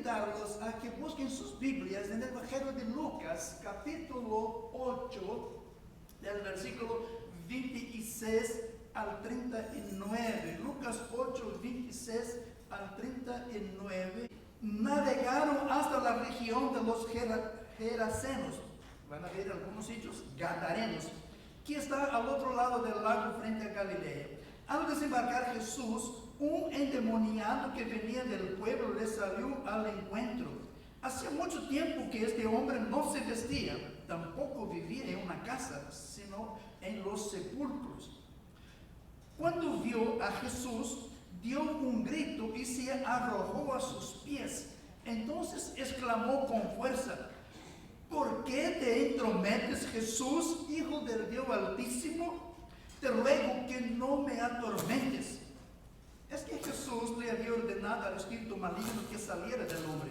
invitarlos a que busquen sus Biblias en el Evangelio de Lucas, capítulo 8, del versículo 26 al 39. Lucas 8, 26 al 39. Navegaron hasta la región de los Gerasenos. Van a ver algunos sitios, Gadarenos, que está al otro lado del lago frente a Galilea. Al desembarcar Jesús, un endemoniado que venía del pueblo le salió al encuentro. Hacía mucho tiempo que este hombre no se vestía, tampoco vivía en una casa, sino en los sepulcros. Cuando vio a Jesús, dio un grito y se arrojó a sus pies. Entonces exclamó con fuerza: ¿por qué te entrometes, Jesús, Hijo del Dios Altísimo? Te ruego que no me atormentes. Es que Jesús le había ordenado al espíritu maligno que saliera del hombre.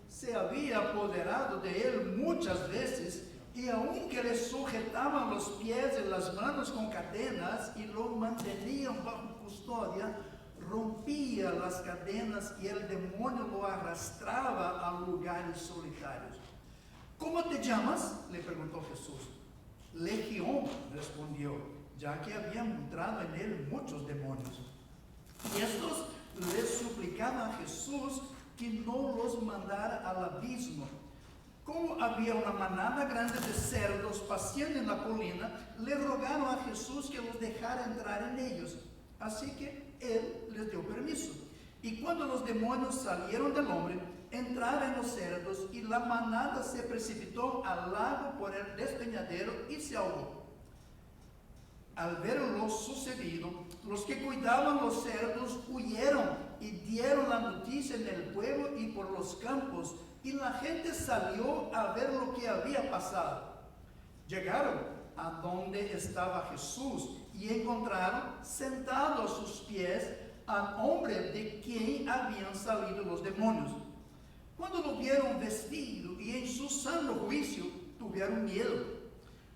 Se había apoderado de él muchas veces, y aunque le sujetaban los pies y las manos con cadenas y lo mantenían bajo custodia, rompía las cadenas y el demonio lo arrastraba a lugares solitarios. ¿Cómo te llamas?, le preguntó Jesús. Legión, respondió, ya que habían entrado en él muchos demonios. Y estos le suplicaban a Jesús que no los mandara al abismo. Como había una manada grande de cerdos paseando en la colina, le rogaron a Jesús que los dejara entrar en ellos. Así que él les dio permiso. Y cuando los demonios salieron del hombre, entraron en los cerdos, y la manada se precipitó al lago por el despeñadero y se ahogó. Al ver lo sucedido, los que cuidaban los cerdos huyeron y dieron la noticia en el pueblo y por los campos, y la gente salió a ver lo que había pasado. Llegaron a donde estaba Jesús y encontraron sentado a sus pies al hombre de quien habían salido los demonios. Cuando lo vieron vestido y en su sano juicio, tuvieron miedo.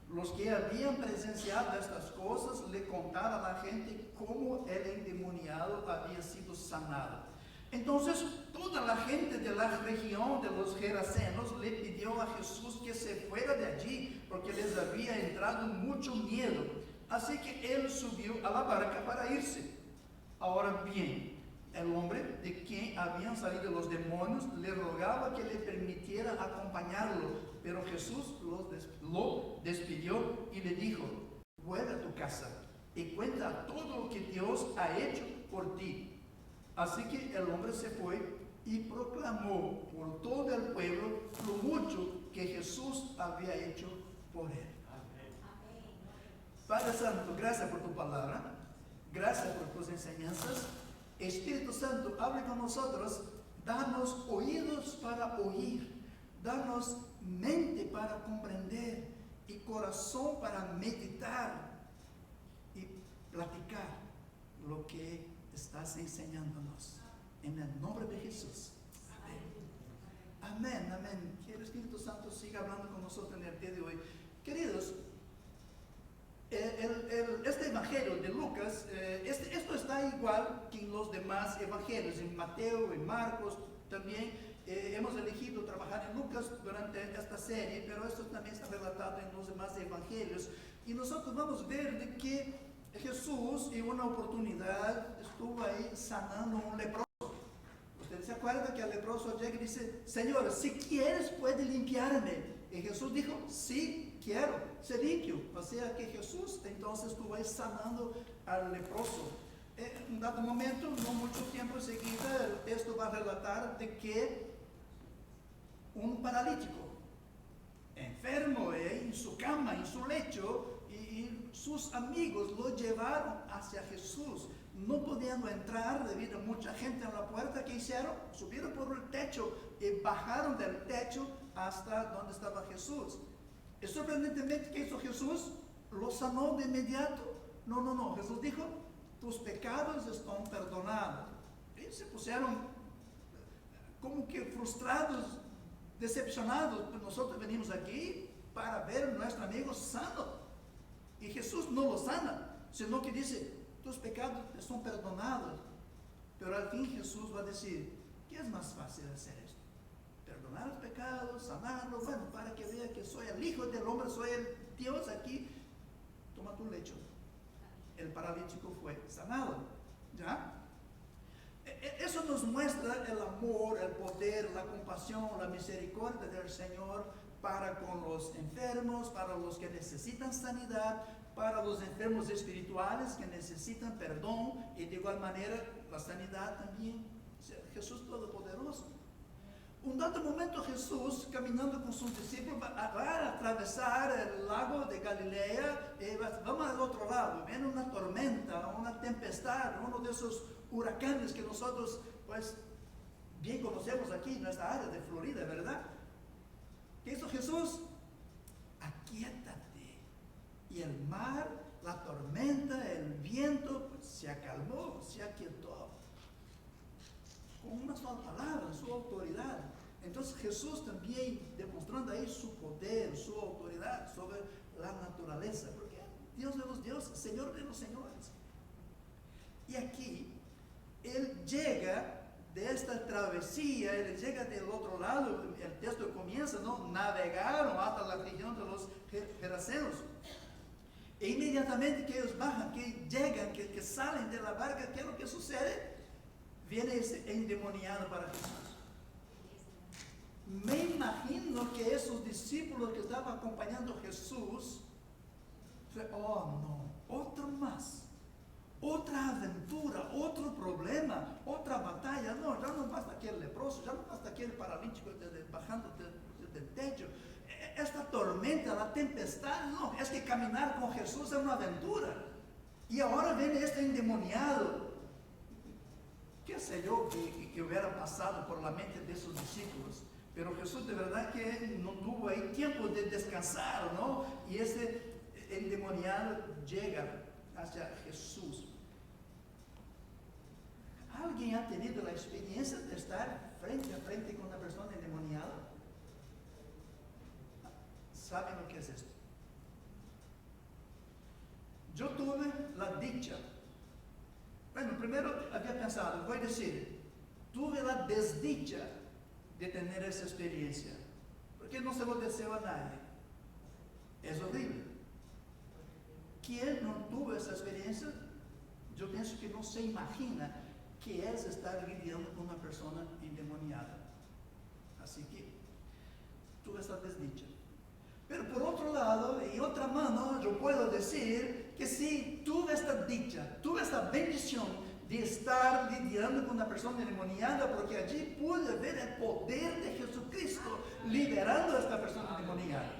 Los que habían presenciado estas cosas le contaron a la gente cómo el endemoniado había sido sanado. Entonces toda la gente de la región de los Gerasenos le pidió a Jesús que se fuera de allí, porque les había entrado mucho miedo. Así que él subió a la barca para irse. Ahora bien, el hombre de quien habían salido los demonios le rogaba que le permitiera acompañarlo, pero Jesús lo despidió y le dijo: vuelve a tu casa y cuenta todo lo que Dios ha hecho por ti. Así que el hombre se fue y proclamó por todo el pueblo lo mucho que Jesús había hecho por él. Amén. Padre Santo, gracias por tu palabra, gracias por tus enseñanzas. Espíritu Santo, hable con nosotros, danos oídos para oír, danos mente para comprender y corazón para meditar y platicar lo que estás enseñándonos. En el nombre de Jesús. Amén. Amén, amén. Que el Espíritu Santo siga hablando con nosotros en el día de hoy. Queridos, este evangelio de Lucas, esto está igual que en los demás evangelios, en Mateo, en Marcos, también hemos elegido trabajar en Lucas durante esta serie, pero esto también está relatado en los demás evangelios, y nosotros vamos a ver de que Jesús en una oportunidad estuvo ahí sanando a un leproso. Usted se acuerda que el leproso llega y dice: Señor, si quieres puedes limpiarme. Y Jesús dijo: sí, quiero ser limpio. O sea que Jesús entonces estuvo ahí sanando al leproso. En un dado momento, no mucho tiempo enseguida, el texto va a relatar de que un paralítico, enfermo, en su cama, en su lecho, y sus amigos lo llevaron hacia Jesús. No pudiendo entrar debido a mucha gente en la puerta, ¿qué hicieron? Subieron por el techo y bajaron del techo hasta donde estaba Jesús. Y sorprendentemente, ¿qué hizo Jesús? ¿Lo sanó de inmediato? No. Jesús dijo: tus pecados están perdonados. Y se pusieron como que frustrados, decepcionados. Pues nosotros venimos aquí para ver a nuestro amigo sano. Y Jesús no lo sana, sino que dice: tus pecados son perdonados. Pero al fin Jesús va a decir: ¿qué es más fácil hacer esto? perdonar los pecados, sanarlo, bueno, para que vea que soy el Hijo del Hombre, soy el Dios aquí, toma tu lecho. El paralítico fue sanado, ¿ya? Eso nos muestra el amor, el poder, la compasión, la misericordia del Señor para con los enfermos, para los que necesitan sanidad, para los enfermos espirituales que necesitan perdón y de igual manera la sanidad también. O sea, Jesús Todopoderoso. Un dado momento Jesús, caminando con sus discípulos, va a atravesar el lago de Galilea y vamos al otro lado. Viene una tormenta, una tempestad, uno de esos huracanes que nosotros pues bien conocemos aquí en nuestra área de Florida, ¿verdad? ¿Qué hizo Jesús? Aquíétate. Y el mar, la tormenta, el viento pues, se acalmó, se aquietó. Con una sola palabra, su autoridad. Entonces Jesús también demostrando ahí su poder, su autoridad sobre la naturaleza, porque Dios de los dioses, Señor de los señores. Y aquí, Él llega de esta travesía, Él llega del otro lado, el texto comienza, ¿no? Navegaron hasta la región de los Gerasenos. E inmediatamente que ellos bajan, que llegan, que salen de la barca, ¿qué es lo que sucede? Viene ese endemoniado para Jesús. Me imagino que esos discípulos que estaban acompañando a Jesús, oh no, otro más, otra aventura, otro problema, otra batalla. No, ya no basta aquel leproso, ya no basta aquel paralítico bajando del techo. Esta tormenta, la tempestad, no, es que caminar con Jesús es una aventura. Y ahora viene este endemoniado. Qué sé yo que hubiera pasado por la mente de sus discípulos, pero Jesús de verdad que no tuvo ahí tiempo de descansar, ¿no? Y ese endemoniado llega hacia Jesús. ¿Alguien ha tenido la experiencia de estar frente a frente con una persona endemoniada? ¿Saben lo que es esto? Yo tuve la dicha. Bueno, primero había pensado, voy a decir, tuve la desdicha de tener esa experiencia, porque no se lo deseo a nadie. Es horrible. ¿Quién no tuvo esa experiencia? Yo pienso que no se imagina qué es estar lidiando con una persona endemoniada. Así que tuve esa desdicha. Pero por otro lado, y otra mano, yo puedo decir que sí, tuve esta dicha, tuve esta bendición de estar lidiando con una persona endemoniada, porque allí pude ver el poder de Jesucristo liberando a esta persona endemoniada.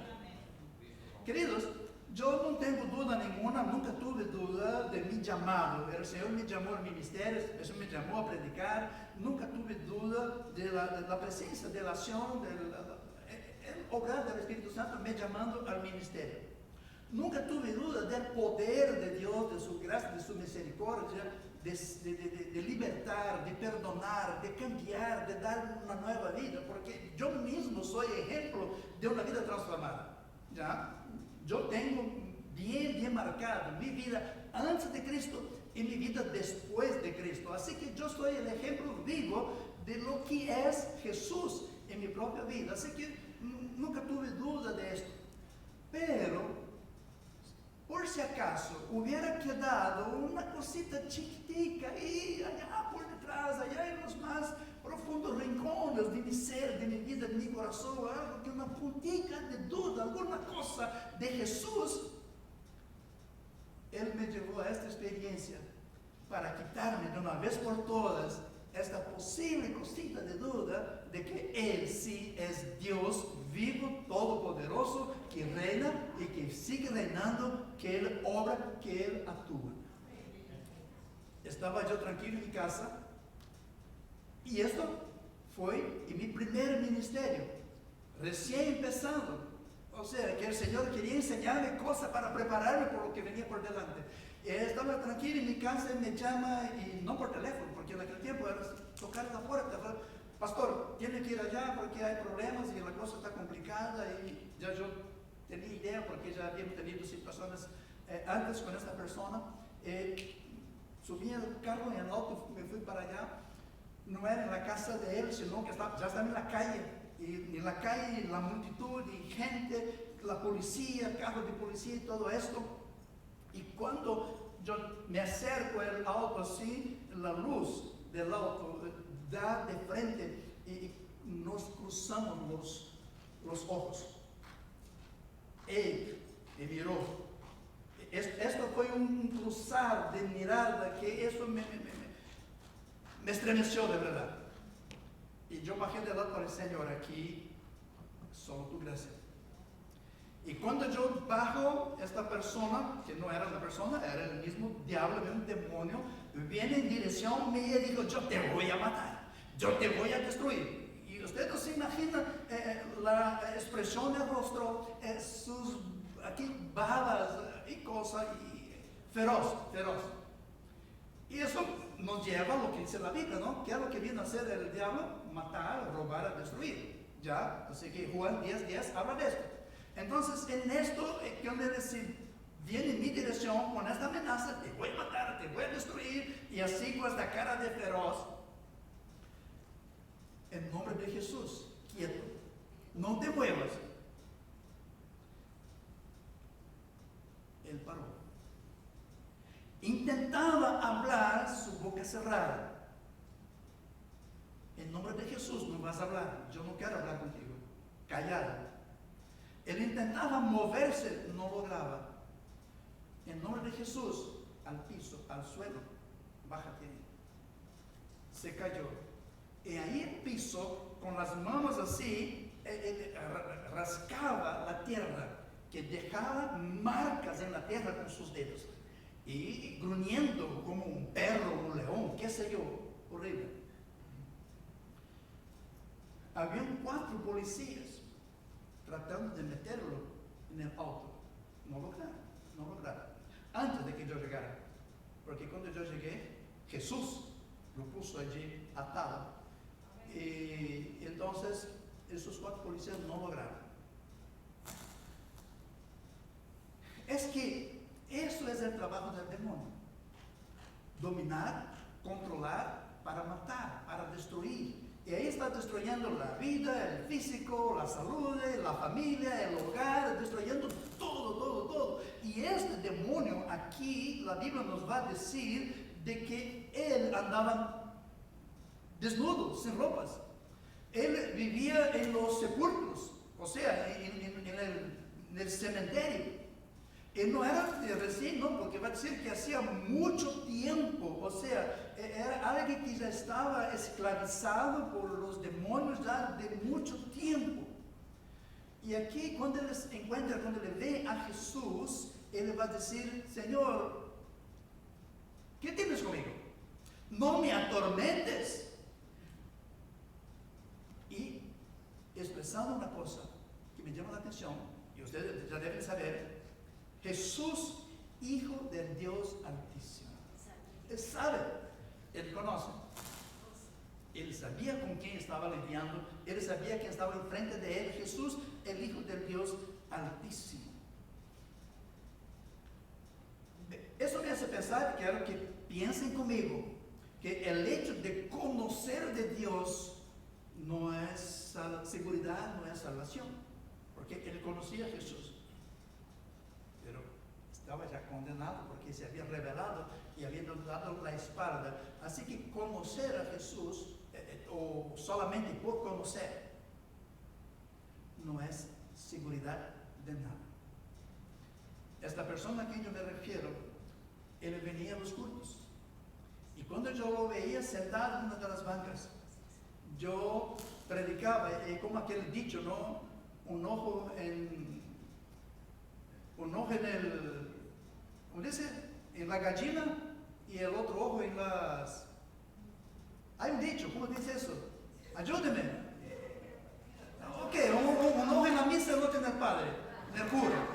Queridos, yo no tengo duda ninguna, nunca tuve duda de mi llamado. El Señor me llamó al ministerio, el Señor me llamó a predicar, nunca tuve duda de la presencia, de la acción, el obrar del Espíritu Santo me llamando al ministerio. Nunca tuve duda del poder de Dios, de su gracia, de su misericordia, de libertar, de perdonar, de cambiar, de dar una nueva vida, porque yo mismo soy ejemplo de una vida transformada. ¿Ya? Yo tengo bien marcado mi vida antes de Cristo y mi vida después de Cristo. Así que yo soy el ejemplo vivo de lo que es Jesús en mi propia vida. Así que nunca tuve duda de esto. Pero, por si acaso hubiera quedado una cosita chiquitica y allá por detrás, allá en los más profundos rincones de mi ser, de mi vida, de mi corazón, algo que una puntica de duda, alguna cosa de Jesús, Él me llevó a esta experiencia para quitarme de una vez por todas esta posible cosita de duda de que Él sí es Dios vivo, todopoderoso, que reina y que sigue reinando, que Él obra, que Él actúa. Estaba yo tranquilo en mi casa y esto fue en mi primer ministerio, recién empezando. O sea, que el Señor quería enseñarme cosas para prepararme por lo que venía por delante. Estaba tranquilo en mi casa y me llama, y no por teléfono, porque en aquel tiempo era tocar la puerta. Pastor, tiene que ir allá porque hay problemas y la cosa está complicada. Y ya yo tenía idea porque ya habíamos tenido situaciones antes con esta persona. Subí el carro en el auto, me fui para allá. No era en la casa de él, sino que ya estaba en la calle. y en la calle la multitud y gente, la policía, carros de policía y todo esto. Y cuando yo me acerco al auto así, la luz del auto da de frente y nos cruzamos los ojos. Él me miró. Esto fue un cruzar de mirada que eso me estremeció de verdad. Y yo bajé del auto para el Señor, aquí solo tu gracia. Y cuando yo bajo, esta persona, que no era una persona, era el mismo diablo, un demonio, viene en dirección mía y dijo, yo te voy a matar, yo te voy a destruir. Y usted no se imagina la expresión del rostro, sus aquí babas y cosas, y feroz. Y eso nos lleva a lo que dice la Biblia, ¿no? ¿Qué es lo que viene a hacer el diablo? Matar, robar, destruir. Ya, así que Juan 10:10 habla de esto. Entonces, en esto, quiero decir, viene en mi dirección con esta amenaza, te voy a matar, te voy a destruir, y así con esta cara de feroz. En nombre de Jesús, quieto, no te muevas. Él paró. Intentaba hablar, su boca cerrada. En nombre de Jesús no vas a hablar, yo no quiero hablar contigo. Callada. Él intentaba moverse, no lograba. En nombre de Jesús, al piso, al suelo, bájate. Se cayó. Y ahí el piso, con las manos así, rascaba la tierra, que dejaba marcas en la tierra con sus dedos. Y gruñendo como un perro, un león, qué sé yo, horrible. Habían 4 policías tratando de meterlo en el auto. No lograron. Antes de que yo llegara. Porque cuando yo llegué, Jesús lo puso allí atado. Y entonces esos 4 policías no lograron. Es que eso es el trabajo del demonio. Dominar, controlar, para matar, para destruir. Y ahí está destruyendo la vida, el físico, la salud, la familia, el hogar, destruyendo todo. Y este demonio aquí, la Biblia nos va a decir de que él andaba desnudo, sin ropas. Él vivía en los sepulcros, o sea, en el cementerio. Él no era de recién, no, porque va a decir que hacía mucho tiempo, o sea, era alguien que ya estaba esclavizado por los demonios ya de mucho tiempo. Y aquí cuando él se encuentra, cuando le ve a Jesús, él va a decir, Señor, ¿qué tienes conmigo? No me atormentes. Y expresando una cosa que me llama la atención, y ustedes ya deben saber, Jesús, Hijo del Dios Altísimo. Él sabe, él conoce. Él sabía con quién estaba lidiando, él sabía quién estaba enfrente de él, Jesús, el Hijo del Dios Altísimo. Eso me hace pensar, quiero que piensen conmigo, que el hecho de conocer de Dios no es seguridad, no es salvación, porque él conocía a Jesús. Pero estaba ya condenado porque se había revelado y había dado la espalda. Así que conocer a Jesús, o solamente por conocer, no es seguridad de nada. Esta persona a quien yo me refiero, él venía a los cultos. Y cuando yo lo veía sentado en una de las bancas, yo predicaba, como aquel dicho, ¿no? Un ojo en el, ¿cómo dice? En la gallina y el otro ojo en las... Hay un dicho, ¿cómo dice eso? Ayúdeme. Ok, un ojo en la misa y el otro en el padre, en el cura.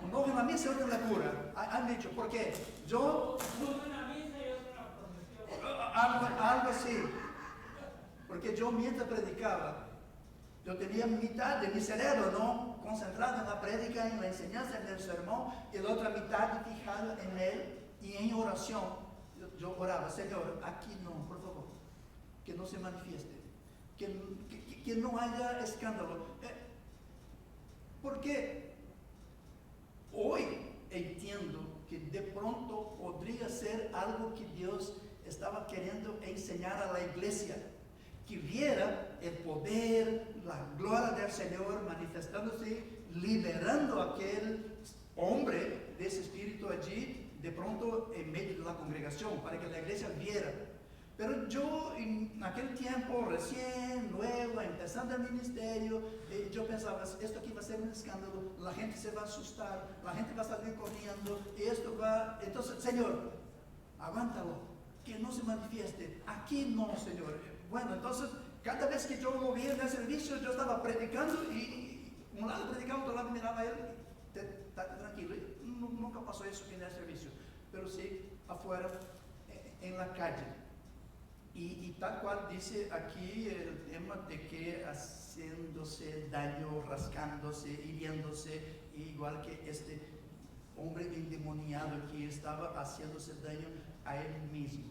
Un ojo en la misa y otro en la cura. Hay un dicho, porque yo... Uno en la misa y otro en la procesión. Algo así. Porque yo mientras predicaba, yo tenía mitad de mi cerebro, ¿no? Concentrado en la prédica, en la enseñanza, en el sermón, y la otra mitad fijada en él y en oración. Yo oraba, Señor, aquí no, por favor, que no se manifieste, que que no haya escándalo. Porque hoy entiendo que de pronto podría ser algo que Dios estaba queriendo enseñar a la iglesia, que viera el poder, la gloria del Señor manifestándose, liberando a aquel hombre de ese espíritu allí, de pronto en medio de la congregación, para que la iglesia viera. Pero yo en aquel tiempo, recién, nuevo, empezando el ministerio, yo pensaba, esto aquí va a ser un escándalo, la gente se va a asustar, la gente va a salir corriendo, y esto va... Entonces, Señor, aguántalo, que no se manifieste, aquí no, Señor. Bueno, entonces, cada vez que yo lo vi en el servicio, yo estaba predicando, y un lado predicaba, otro lado miraba a él, estate tranquilo, nunca pasó eso en el servicio, pero sí afuera, en la calle. Y tal cual dice aquí el tema de que haciéndose daño, rascándose, hiriéndose, igual que este hombre endemoniado que estaba haciéndose daño a él mismo.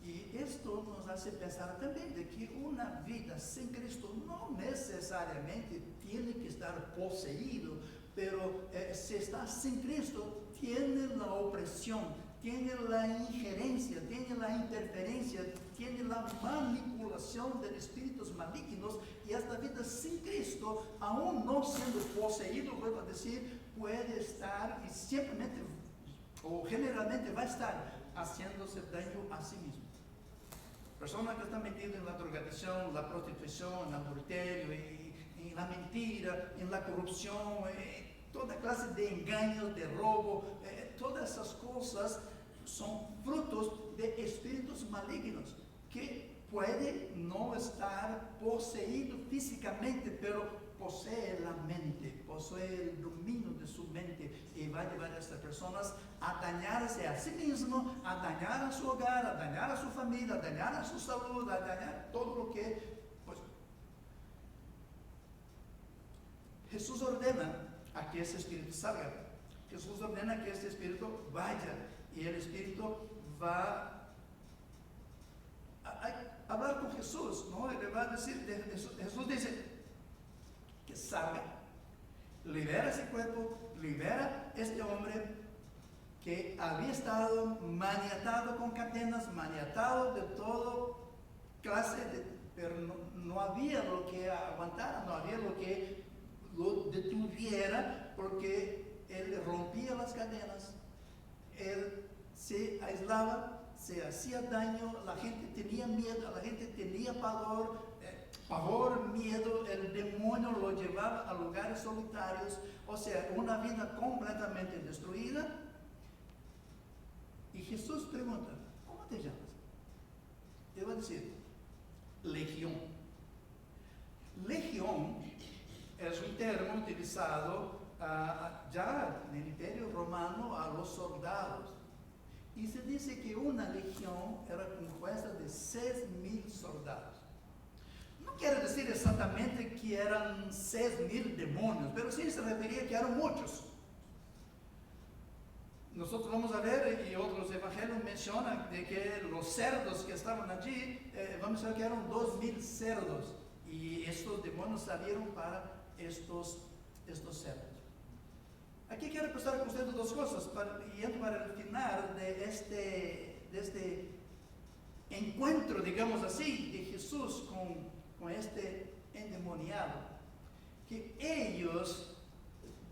Y esto nos hace pensar también de que una vida sin Cristo no necesariamente tiene que estar poseído, pero si está sin Cristo, tiene la opresión, tiene la injerencia, tiene la interferencia, tiene la manipulación de espíritus malignos, y esta vida sin Cristo, aún no siendo poseído, vuelvo a decir, puede estar y simplemente o generalmente va a estar haciéndose daño a sí mismo. Personas que están metidas en la drogadicción, la prostitución, el adulterio, en la mentira, en la corrupción, toda clase de engaños, de robo, todas esas cosas son frutos de espíritus malignos que puede no estar poseído físicamente, pero posee la mente, posee el dominio de su mente, y va a llevar a estas personas a dañarse a sí mismo, a dañar a su hogar, a dañar a su familia, a dañar a su salud, a dañar todo lo que, pues, Jesús ordena a que ese espíritu salga. Jesús ordena que ese espíritu vaya, y el espíritu va a hablar con Jesús, ¿no? Y le va a decir, Jesús dice que salga, libera ese cuerpo, libera este hombre que había estado maniatado con cadenas, maniatado de todo clase pero no había lo que aguantara, no había lo que lo detuviera, porque él rompía las cadenas, él se aislaba, se hacía daño, la gente tenía miedo, la gente tenía pavor, miedo, el demonio lo llevaba a lugares solitarios, o sea, una vida completamente destruida. Y Jesús pregunta, ¿cómo te llamas? Te va a decir, Legión. Legión es un término utilizado ya en el Imperio Romano a los soldados. Y se dice que una legión era compuesta de 6.000 soldados. No quiere decir exactamente que eran 6.000 demonios, pero sí se refería que eran muchos. Nosotros vamos a ver, y otros evangelios mencionan de que los cerdos que estaban allí, vamos a ver que eran 2.000 cerdos, y estos demonios salieron para estos cerdos. Aquí quiero pasar con ustedes dos cosas, yendo para el final de este encuentro, digamos así, de Jesús con este endemoniado. Que ellos,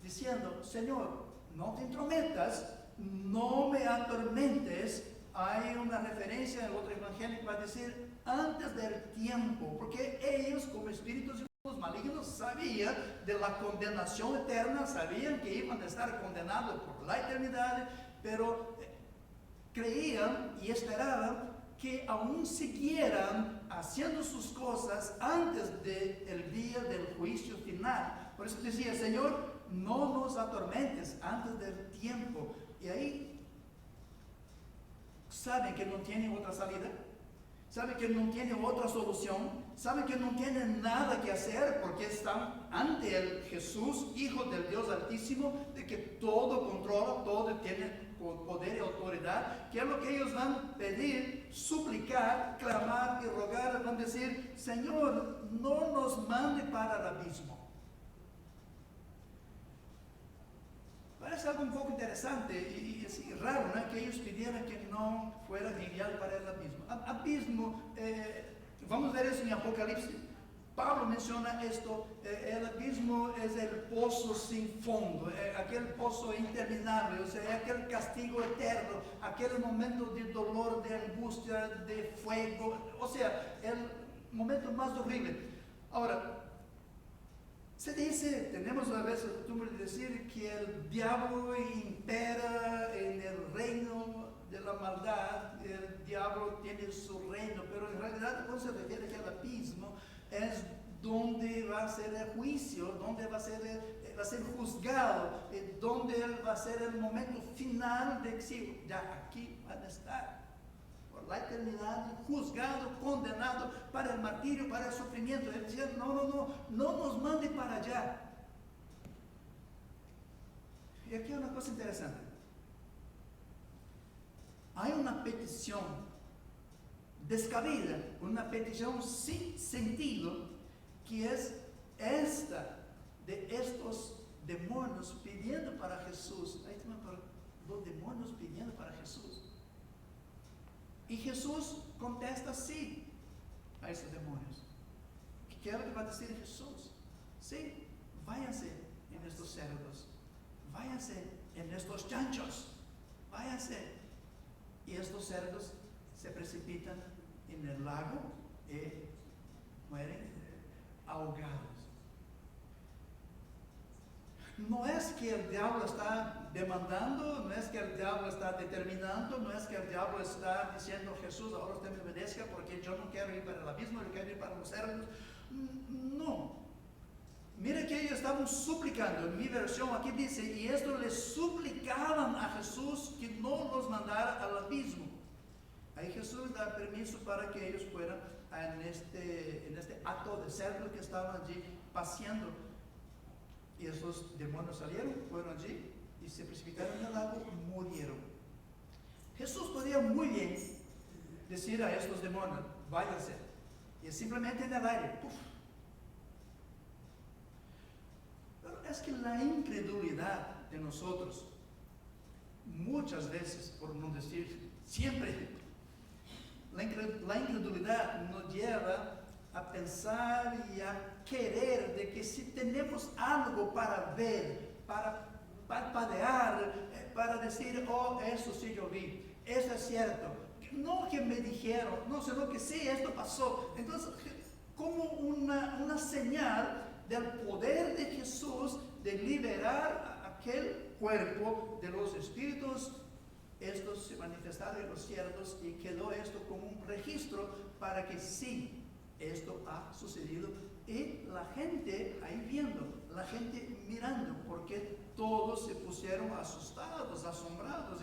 diciendo, Señor, no te entrometas, no me atormentes. Hay una referencia en el otro evangelio que va a decir, antes del tiempo, porque ellos como espíritus malignos sabían de la condenación eterna, sabían que iban a estar condenados por la eternidad, pero creían y esperaban que aún siguieran haciendo sus cosas antes del día del juicio final. Por eso decía, Señor, no nos atormentes antes del tiempo. Y ahí saben que no tienen otra salida, saben que no tienen otra solución, saben que no tienen nada que hacer, porque están ante el Jesús, Hijo del Dios Altísimo, de que todo controla, todo tiene con poder y autoridad, que es lo que ellos van a pedir, suplicar, clamar y rogar. Van a decir: Señor, no nos mande para el abismo. Parece algo un poco interesante y así raro, ¿no? Que ellos pidieran que no fueran enviados para el abismo. Abismo, vamos a ver eso en Apocalipsis. Pablo menciona esto: el abismo es el pozo sin fondo, aquel pozo interminable, o sea, aquel castigo eterno, aquel momento de dolor, de angustia, de fuego, o sea, el momento más horrible. Ahora, se dice, tenemos a veces la costumbre de decir que el diablo impera en el reino de la maldad, el diablo tiene su reino, pero en realidad cuando se refiere al abismo es donde va a ser el juicio, donde va a ser juzgado, donde va a ser el momento final de que ya aquí van a estar por la eternidad, juzgado, condenado para el martirio, para el sufrimiento. Él decía: no nos mande para allá. Y aquí hay una cosa interesante. Hay una petición descabida, una petición sin sentido, que es esta de estos demonios pidiendo para Jesús. Ahí tenemos los demonios pidiendo para Jesús. Y Jesús contesta sí a esos demonios. ¿Qué es lo que va a decir Jesús? Sí, váyanse en estos cerdos, váyanse en estos chanchos, váyanse. Y estos cerdos se precipitan en el lago y mueren ahogados. No es que el diablo está demandando, no es que el diablo está determinando, no es que el diablo está diciendo: Jesús, ahora usted me obedezca porque yo no quiero ir para el abismo, yo quiero ir para los cerdos. No. Mira que ellos estaban suplicando. En mi versión aquí dice: y esto les suplicaban a Jesús que no los mandara al abismo. Ahí Jesús da permiso para que ellos fueran en este acto de cerdo que estaban allí paseando. Y esos demonios salieron, fueron allí y se precipitaron en el lago y murieron. Jesús podía muy bien decir a estos demonios: váyanse. Y simplemente en el aire, ¡puf! Pero es que la incredulidad de nosotros, muchas veces, por no decir siempre, la incredulidad nos lleva a pensar y a querer de que si tenemos algo para ver, para parpadear, para decir: oh, eso sí yo vi, eso es cierto, no que me dijeron, no, sino que sí, esto pasó. Entonces, como una señal del poder de Jesús de liberar a aquel cuerpo de los espíritus, estos se manifestaron en los ciervos y quedó esto como un registro para que sí, esto ha sucedido. Y la gente ahí viendo, la gente mirando, porque todos se pusieron asustados, asombrados.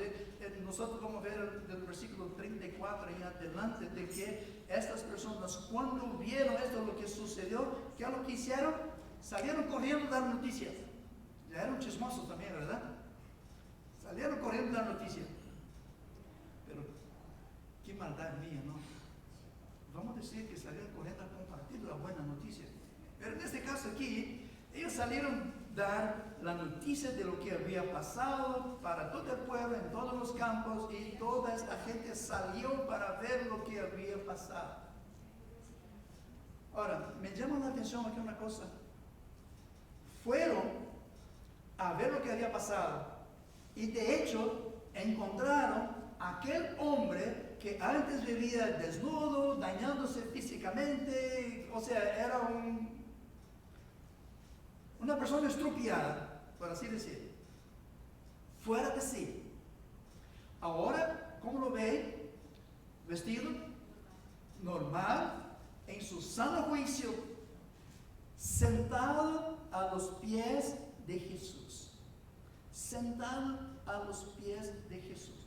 Nosotros vamos a ver del versículo 34 en adelante de que estas personas, cuando vieron esto, lo que sucedió, ¿qué es lo que hicieron? Salieron corriendo a dar noticias. Ya eran chismosos también, ¿verdad? Salieron corriendo a dar noticias. Pero qué maldad mía, ¿no? Vamos a decir que salieron corriendo a compartir la buena noticia. Pero en este caso aquí, ellos salieron a dar la noticia de lo que había pasado para todo el pueblo, en todos los campos, y toda esta gente salió para ver lo que había pasado. Ahora, me llama la atención aquí una cosa. Fueron a ver lo que había pasado y de hecho encontraron a aquel hombre que antes vivía desnudo, dañándose físicamente, o sea, era una persona estrupiada, por así decir, fuera de sí. Ahora, ¿cómo lo ve? Vestido normal, en su sano juicio, sentado a los pies de Jesús. Sentado a los pies de Jesús.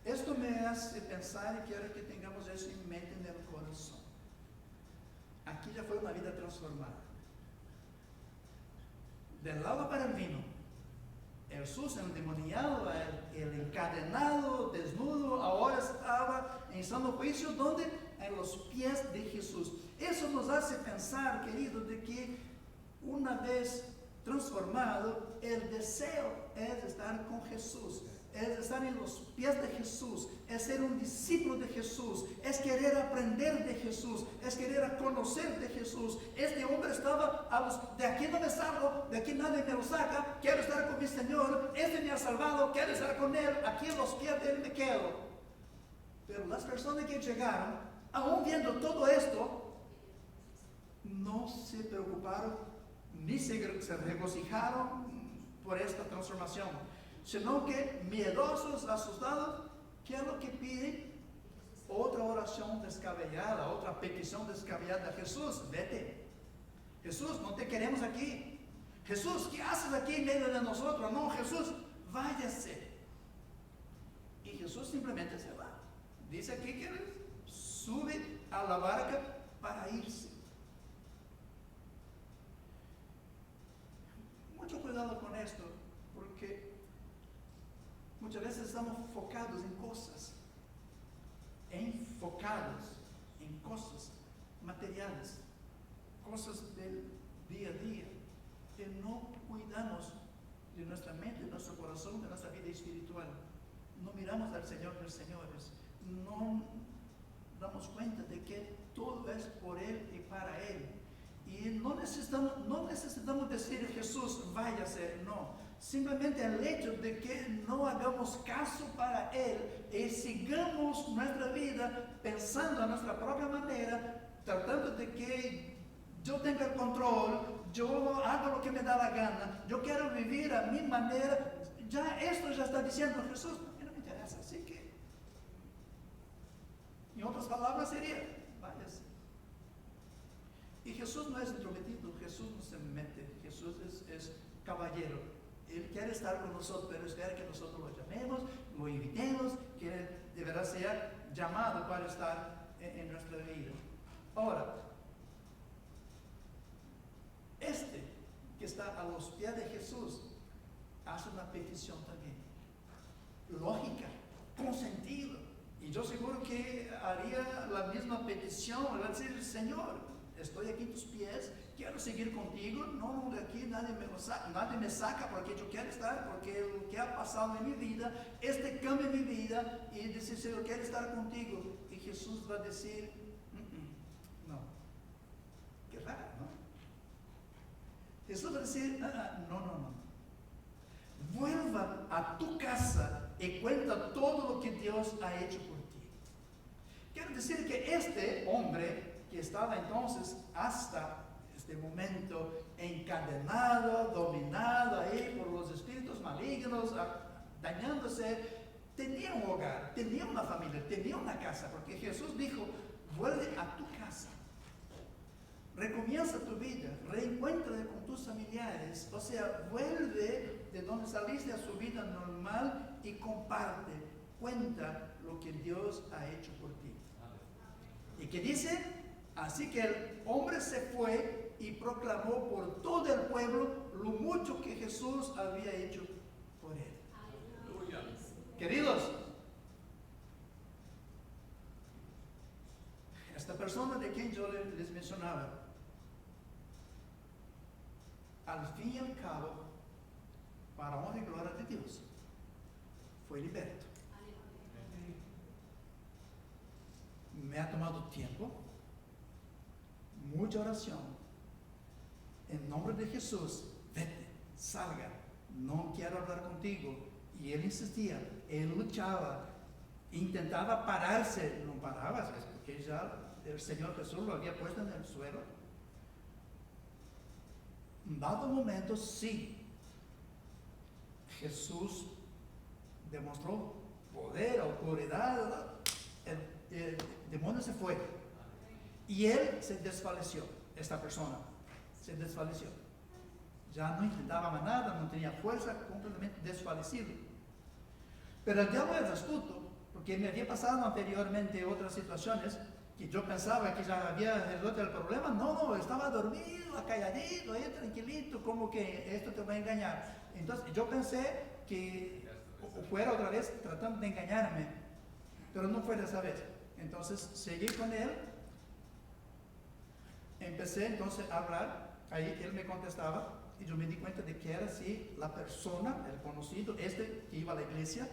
Esto me hace pensar y quiero que tengamos eso en mente en el corazón. Aquí ya fue una vida transformada. Del agua para el vino. Jesús endemoniado, el encadenado, desnudo, ahora estaba en sano juicio, ¿dónde? En los pies de Jesús. Eso nos hace pensar, querido, de que una vez transformado, el deseo es estar con Jesús, es estar en los pies de Jesús, es ser un discípulo de Jesús, es querer aprender de Jesús, es querer conocer de Jesús. Este hombre estaba de aquí no me salgo, de aquí nadie me lo saca, quiero estar con mi Señor, este me ha salvado, quiero estar con Él, aquí en los pies de Él me quedo. Pero las personas que llegaron, aún viendo todo esto, no se preocuparon ni se regocijaron por esta transformación, sino que miedosos, asustados, ¿qué es lo que piden? Otra oración descabellada, otra petición descabellada. Jesús, vete. Jesús, no te queremos aquí. Jesús, ¿qué haces aquí en medio de nosotros? No, Jesús, váyase. Y Jesús simplemente se va. Dice aquí que sube a la barca para irse. Mucho cuidado con esto, porque muchas veces estamos enfocados en cosas materiales, cosas del día a día, que no cuidamos de nuestra mente, de nuestro corazón, de nuestra vida espiritual. No miramos al Señor de los señores, no damos cuenta de que todo es por Él y para Él. Y no necesitamos decir Jesús, váyase, no. Simplemente el hecho de que no hagamos caso para Él y sigamos nuestra vida pensando a nuestra propia manera, tratando de que yo tenga el control, yo hago lo que me da la gana, yo quiero vivir a mi manera. Ya esto ya está diciendo Jesús, a mí no me interesa, así que, en otras palabras sería, váyase. Y Jesús no es intrometido, Jesús no se mete, Jesús es caballero. Él quiere estar con nosotros, pero espera que nosotros lo llamemos, lo invitemos, que Él deberá ser llamado para estar en nuestra vida. Ahora, este que está a los pies de Jesús hace una petición también, lógica, con sentido. Y yo seguro que haría la misma petición, va a decir, Señor, estoy aquí en tus pies, quiero seguir contigo, no de aquí nadie me saca porque yo quiero estar, porque lo que ha pasado en mi vida, este cambio en mi vida, y decir, Señor, quiero estar contigo. Y Jesús va a decir, no, qué raro, ¿no? Jesús va a decir, no, vuelva a tu casa y cuenta todo lo que Dios ha hecho por ti. Quiero decir que este hombre que estaba entonces hasta este momento encadenado, dominado ahí por los espíritus malignos, dañándose, tenía un hogar, tenía una familia, tenía una casa, porque Jesús dijo, vuelve a tu casa, recomienza tu vida, reencuéntrate con tus familiares, o sea, vuelve de donde saliste a su vida normal y comparte, cuenta lo que Dios ha hecho por ti. ¿Y qué dice? Así que el hombre se fue y proclamó por todo el pueblo lo mucho que Jesús había hecho por él. Aleluya. Queridos, esta persona de quien yo les mencionaba, al fin y al cabo, para honra y gloria de Dios, fue liberto. Me ha tomado tiempo, mucha oración. En nombre de Jesús, vete, salga, no quiero hablar contigo. Y él insistía, él luchaba, intentaba pararse, no paraba, es porque ya el Señor Jesús lo había puesto en el suelo. En dado momento, sí, Jesús demostró poder, autoridad, el demonio se fue. Y él se desfalleció, esta persona se desfalleció. Ya no intentaba más nada, no tenía fuerza, completamente desfallecido. Pero el diablo es astuto, porque me había pasado anteriormente otras situaciones que yo pensaba que ya había resuelto el problema. No, estaba dormido, calladito, ahí tranquilito, como que esto te va a engañar. Entonces yo pensé que fuera otra vez tratando de engañarme, pero no fue esa vez. Entonces seguí con él, empecé entonces a hablar, ahí él me contestaba y yo me di cuenta de que era así la persona, el conocido, que iba a la iglesia,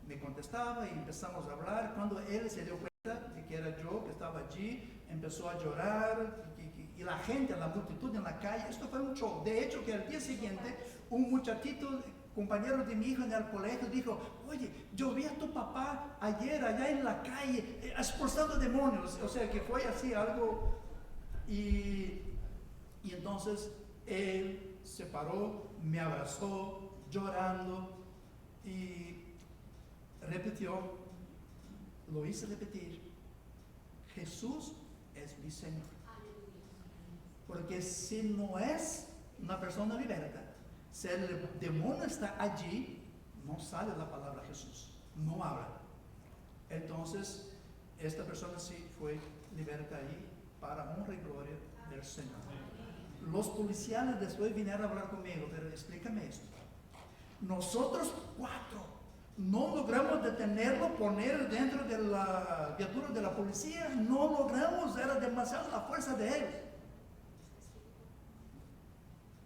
me contestaba y empezamos a hablar. Cuando él se dio cuenta de que era yo que estaba allí, empezó a llorar y la gente, la multitud en la calle, esto fue un show. De hecho, que al día siguiente un muchachito, compañero de mi hijo en el colegio, dijo: oye, yo vi a tu papá ayer allá en la calle expulsando demonios. O sea que fue así algo. Y entonces él se paró, me abrazó llorando y repitió, lo hice repetir: Jesús es mi Señor. Porque si no es una persona liberta, si el demonio está allí, no sale la palabra Jesús, no habla. Entonces, esta persona sí fue liberta ahí para honra y gloria del Señor. Los policiales después vinieron a hablar conmigo, pero explícame esto. Nosotros 4 no logramos detenerlo, poner dentro de la viatura de la policía, no logramos, era demasiada la fuerza de ellos.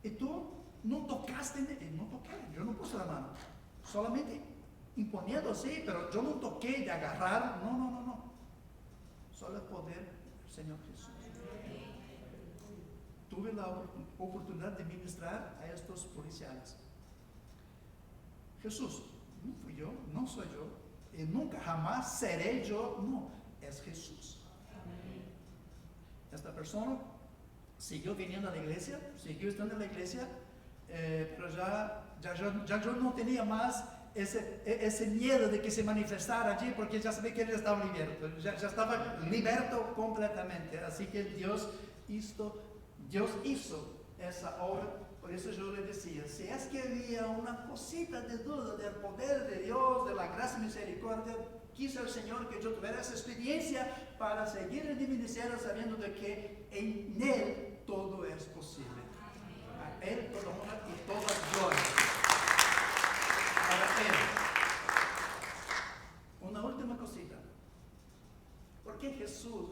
Y tú no tocaste, no toqué, yo no puse la mano, solamente imponiendo así, pero yo no toqué de agarrar, no. Solo el poder del Señor Jesús. Tuve la oportunidad de ministrar a estos policiales. Jesús, no fui yo, no soy yo, y nunca jamás seré yo, no, es Jesús. Esta persona siguió viniendo a la iglesia, siguió estando en la iglesia, pero ya yo no tenía más ese miedo de que se manifestara allí, porque ya sabía que él estaba liberto, ya estaba liberto completamente. Así que Dios hizo esa obra. Por eso yo le decía, si es que había una cosita de duda del poder de Dios, de la gracia y misericordia, quiso el Señor que yo tuviera esa experiencia para seguir en el ministerio, sabiendo de que en Él todo es posible. A Él toda honra y toda gloria. Para Él. Una última cosita. ¿Por qué Jesús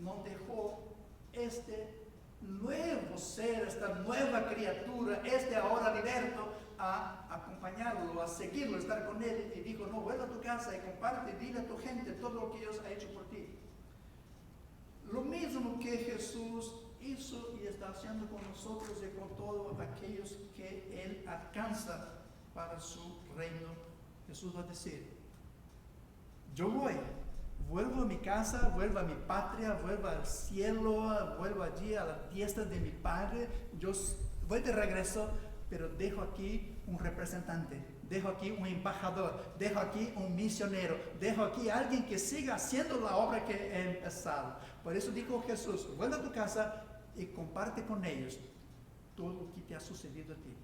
no dejó este nuevo ser, esta nueva criatura, ahora liberto, a acompañarlo, a seguirlo, a estar con él? Y dijo: no, vuelve a tu casa y comparte, dile a tu gente todo lo que Dios ha hecho por ti. Lo mismo que Jesús hizo y está haciendo con nosotros y con todos aquellos que Él alcanza para su reino. Jesús va a decir: yo vuelvo a mi casa, vuelvo a mi patria, vuelvo al cielo, vuelvo allí a la diestra de mi Padre. Yo voy de regreso, pero dejo aquí un representante, dejo aquí un embajador, dejo aquí un misionero, dejo aquí alguien que siga haciendo la obra que he empezado. Por eso dijo Jesús: vuelve a tu casa y comparte con ellos todo lo que te ha sucedido a ti.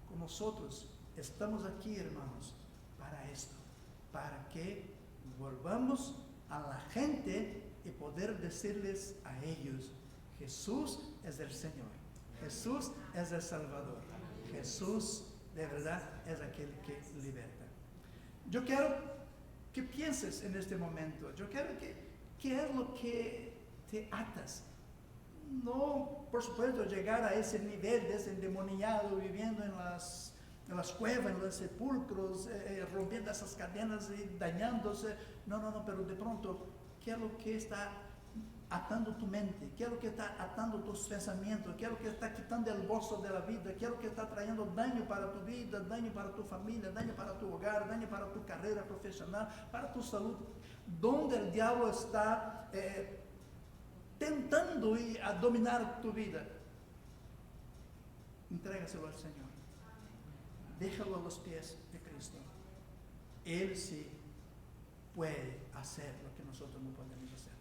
Con nosotros estamos aquí, hermanos, para esto, para que volvamos a la gente y poder decirles a ellos: Jesús es el Señor, Jesús es el Salvador, Jesús de verdad es aquel que liberta. Yo quiero que pienses en este momento, yo quiero ¿qué es lo que te atas? No, por supuesto, llegar a ese nivel de ese endemoniado viviendo en las cuevas, en los sepulcros, rompiendo esas cadenas y dañándose. No, pero de pronto, ¿qué es lo que está atando tu mente? ¿Qué es lo que está atando tus pensamientos? ¿Qué es lo que está quitando el gozo de la vida? ¿Qué es lo que está trayendo daño para tu vida, daño para tu familia, daño para tu hogar, daño para tu carrera profesional, para tu salud? ¿Dónde el diablo está tentando a dominar tu vida? Entrégaselo al Señor. Déjalo a los pies de Cristo. Él sí puede hacer lo que nosotros no podemos hacer.